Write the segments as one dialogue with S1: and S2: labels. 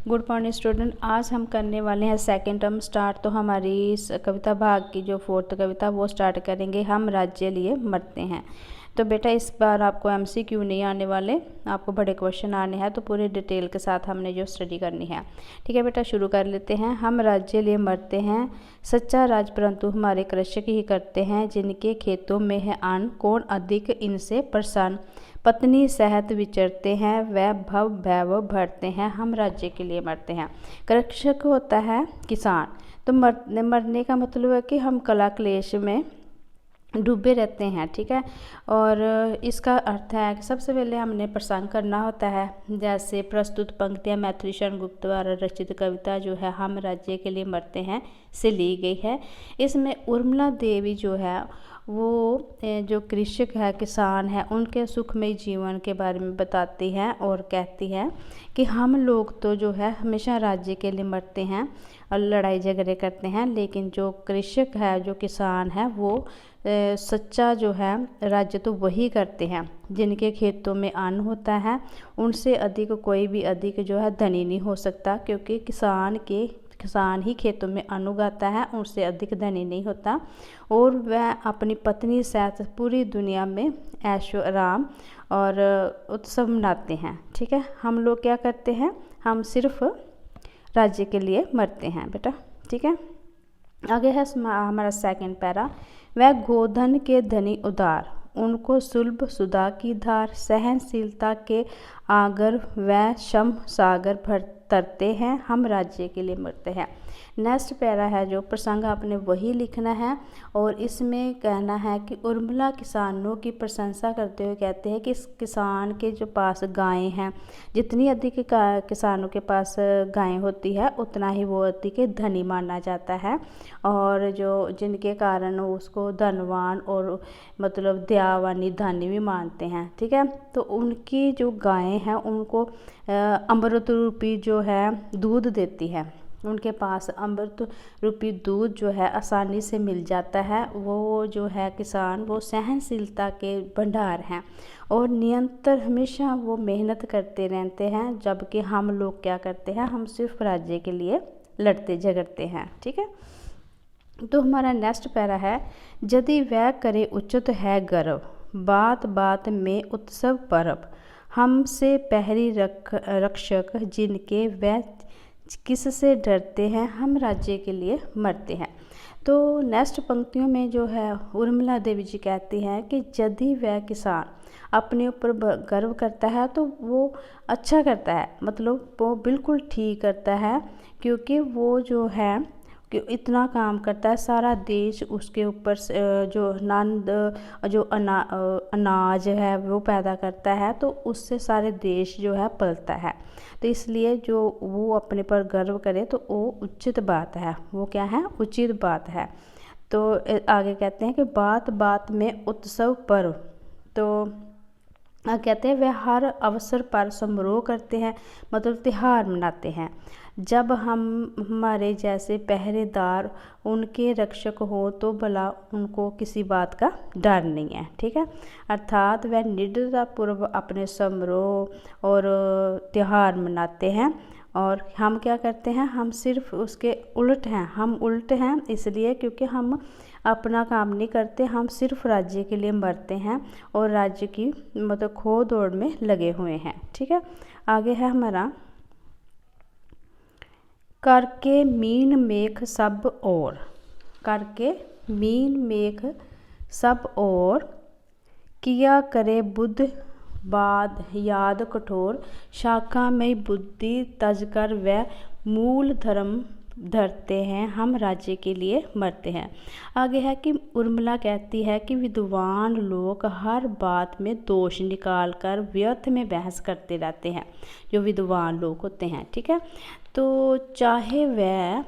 S1: Good morning student. आज हम करने वाले हैं सेकेंड टर्म स्टार्ट। तो हमारी इस कविता भाग की जो फोर्थ कविता वो स्टार्ट करेंगे, हम राज्य लिए मरते हैं। तो बेटा इस बार आपको एमसीक्यू नहीं आने वाले, आपको बड़े क्वेश्चन आने हैं, तो पूरे डिटेल के साथ हमने जो स्टडी करनी है। ठीक है बेटा, शुरू कर लेते हैं। हम राज्य लिए मरते हैं, सच्चा राज परंतु हमारे कृषक ही करते हैं, जिनके खेतों में है अन्न, कौन अधिक इनसे प्रसन्न। पत्नी सहत विचरते हैं, वह भव भैव भरते हैं, हम राज्य के लिए मरते हैं। कृषक होता है किसान। तो मरने का मतलब है कि हम कला क्लेश में डूबे रहते हैं। ठीक है, और इसका अर्थ है कि सबसे पहले हमने प्रसंग करना होता है। जैसे प्रस्तुत पंक्तियाँ मैथिली शरण गुप्त द्वारा रचित कविता जो है हम राज्य के लिए मरते हैं से ली गई है। इसमें उर्मिला देवी जो है वो जो कृषक है, किसान है, उनके सुखमय जीवन के बारे में बताती है और कहती है कि हम लोग तो जो है हमेशा राज्य के लिए मरते हैं और लड़ाई झगड़े करते हैं, लेकिन जो कृषक है, जो किसान है, वो सच्चा जो है राज्य तो वही करते हैं जिनके खेतों में अन्न होता है। उनसे अधिक कोई भी अधिक जो है धनी नहीं हो सकता, क्योंकि किसान ही खेतों में अन्न उगाता है, उनसे अधिक धनी नहीं होता। और वह अपनी पत्नी साथ पूरी दुनिया में ऐशो आराम और उत्सव मनाते हैं। ठीक है, हम लोग क्या करते हैं, हम सिर्फ राज्य के लिए मरते हैं बेटा। ठीक है, आगे है हमारा सेकंड पैरा। वह गोधन के धनी उदार, उनको सुलभ सुधा की धार, सहनशीलता के आगर वह क्षम सागर भर तरते हैं, हम राज्य के लिए मरते हैं। नेक्स्ट पैरा है जो प्रसंग आपने वही लिखना है, और इसमें कहना है कि उर्मिला किसानों की प्रशंसा करते हुए कहते हैं कि इस किसान के जो पास गायें हैं, जितनी अधिक किसानों के पास गायें होती है उतना ही वो अधिक धनी माना जाता है, और जो जिनके कारण उसको धनवान और मतलब दयावानी धनी भी मानते हैं। ठीक है, तो उनकी जो गायें हैं उनको अमृत रूपी जो है दूध देती है। उनके पास अमृत रूपी दूध जो है आसानी से मिल जाता है। वो जो है किसान, वो सहनशीलता के भंडार हैं और निरंतर हमेशा वो मेहनत करते रहते हैं, जबकि हम लोग क्या करते हैं, हम सिर्फ राज्य के लिए लड़ते झगड़ते हैं। ठीक है, तो हमारा नेक्स्ट पैरा है। यदि वह करे उचित है गर्व, बात बात में उत्सव पर्व, हमसे पहरी रक्षक जिनके वह किससे डरते हैं, हम राज्य के लिए मरते हैं। तो नेक्स्ट पंक्तियों में जो है उर्मिला देवी जी कहती हैं कि यदि वह किसान अपने ऊपर गर्व करता है तो वो अच्छा करता है, मतलब वो बिल्कुल ठीक करता है, क्योंकि वो जो है कि इतना काम करता है, सारा देश उसके ऊपर जो अनाज है वो पैदा करता है, तो उससे सारे देश जो है पलता है। तो इसलिए जो वो अपने पर गर्व करे तो वो उचित बात है। वो क्या है, उचित बात है। तो आगे कहते हैं कि बात बात में उत्सव पर्व, तो कहते हैं वह हर अवसर पर समारोह करते हैं, मतलब त्यौहार मनाते हैं। जब हमारे जैसे पहरेदार उनके रक्षक हो तो भला उनको किसी बात का डर नहीं है। ठीक है, अर्थात वह निर्दयतापूर्व अपने समारोह और त्यौहार मनाते हैं, और हम क्या करते हैं, हम सिर्फ उसके उल्ट हैं। हम उल्ट हैं इसलिए क्योंकि हम अपना काम नहीं करते, हम सिर्फ राज्य के लिए मरते हैं और राज्य की मतलब खो दौड़ में लगे हुए हैं। ठीक है, आगे है हमारा करके मीन मेघ सब और, करके मीन मेघ सब और, किया करे बुद्ध बाद याद कठोर, शाखा में बुद्धि तज कर वह मूल धर्म धरते हैं, हम राज्य के लिए मरते हैं। आगे है कि उर्मिला कहती है कि विद्वान लोग हर बात में दोष निकाल कर व्यर्थ में बहस करते रहते हैं, जो विद्वान लोग होते हैं। ठीक है, तो चाहे वह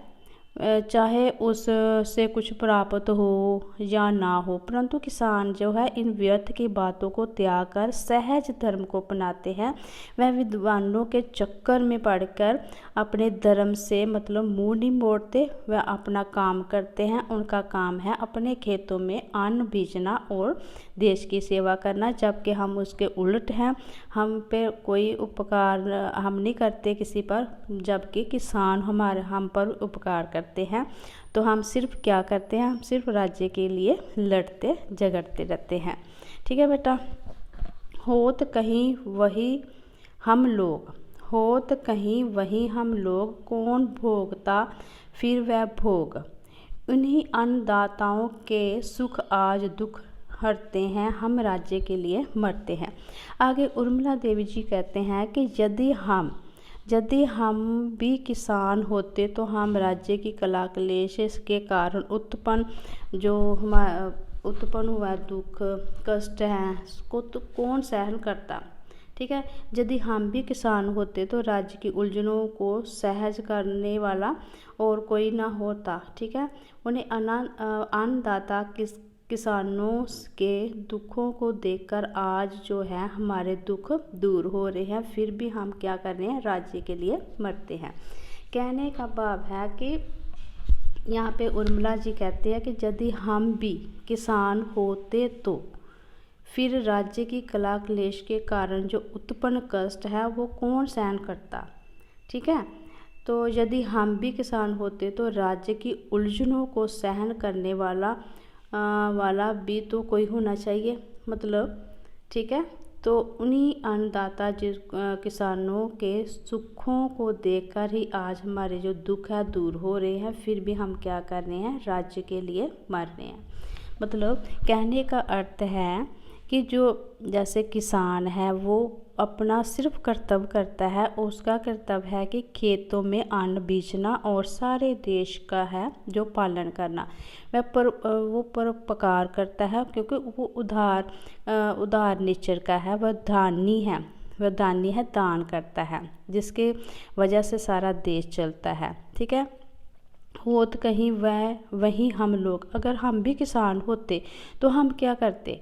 S1: चाहे उससे कुछ प्राप्त हो या ना हो, परंतु किसान जो है इन व्यर्थ की बातों को त्याग कर सहज धर्म को अपनाते हैं। वह विद्वानों के चक्कर में पड़कर अपने धर्म से मतलब मुंह नहीं मोड़ते, वह अपना काम करते हैं। उनका काम है अपने खेतों में अन्न बीजना और देश की सेवा करना, जबकि हम उसके उल्ट हैं। हम पे कोई उपकार हम नहीं करते किसी पर, जबकि किसान हम पर उपकार करते हैं। तो हम सिर्फ क्या करते हैं, हम सिर्फ राज्य के लिए लड़ते झगड़ते रहते हैं। ठीक है बेटा। होत कहीं वही हम लोग, होत कहीं वही हम लोग, कौन भोगता फिर वह भोग। उन्हीं अन्नदाताओं के सुख आज दुख हरते हैं, हम राज्य के लिए मरते हैं। आगे उर्मिला देवी जी कहते हैं कि यदि हम भी किसान होते तो हम राज्य की कला क्लेश के कारण उत्पन्न हुआ दुख कष्ट है उसको तो कौन सहन करता। ठीक है। यदि हम भी किसान होते तो राज्य की उलझनों को सहज करने वाला और कोई ना होता। ठीक है। उन्हें अन्नदाता किसानों के दुखों को देखकर आज जो है हमारे दुख दूर हो रहे हैं, फिर भी हम क्या कर रहे हैं, राज्य के लिए मरते हैं। कहने का भाव है कि यहाँ पे उर्मिला जी कहते हैं कि यदि हम भी किसान होते तो फिर राज्य की कला क्लेश के कारण जो उत्पन्न कष्ट है वो कौन सहन करता। ठीक है। तो यदि हम भी किसान होते तो राज्य की उलझनों को सहन करने वाला भी तो कोई होना चाहिए, मतलब। ठीक है। तो उन्हीं अन्नदाता किसानों के सुखों को देखकर ही आज हमारे जो दुख है दूर हो रहे हैं, फिर भी हम क्या कर रहे हैं, राज्य के लिए मर रहे हैं। मतलब कहने का अर्थ है कि जो जैसे किसान है वो अपना सिर्फ कर्तव्य करता है, उसका कर्तव्य है कि खेतों में अन्न बीजना और सारे देश का है जो पालन करना। वो परोपकार करता है क्योंकि वो उदार नेचर का है, वह दानी है, दान करता है, जिसके वजह से सारा देश चलता है। ठीक है। होत कहीं वही हम लोग, अगर हम भी किसान होते तो हम क्या करते,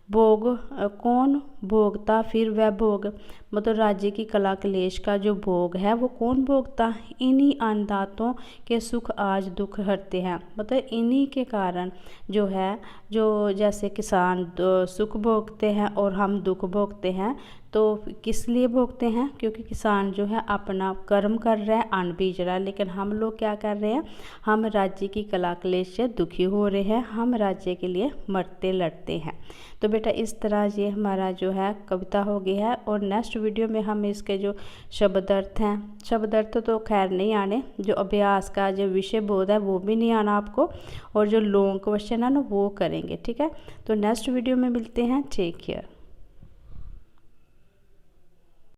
S1: कौन भोगता फिर वह भोग। मतलब राज्य की कला क्लेश का जो भोग है वो कौन भोगता, इन्हीं अन्नदातों के सुख आज दुख हरते हैं। मतलब इन्हीं के कारण जो है, जो जैसे किसान सुख भोगते हैं और हम दुख भोगते हैं, तो किस लिए भोगते हैं, क्योंकि किसान जो है अपना कर्म कर रहा है, अन्न बीज रहा है, लेकिन हम लोग क्या कर रहे हैं, हम राज्य की कला क्लेश से दुखी हो रहे हैं, हम राज्य के लिए मरते लड़ते हैं। तो बेटा इस तरह ये हमारा जो है कविता हो गई है। और नेक्स्ट वीडियो में हम इसके जो शब्द अर्थ हैं, शब्द अर्थ तो खैर नहीं आने, जो अभ्यास का जो विषय बोध है वो भी नहीं आना आपको, और जो लॉन्ग क्वेश्चन है ना वो करेंगे। ठीक है। तो नेक्स्ट वीडियो में मिलते हैं। Take care.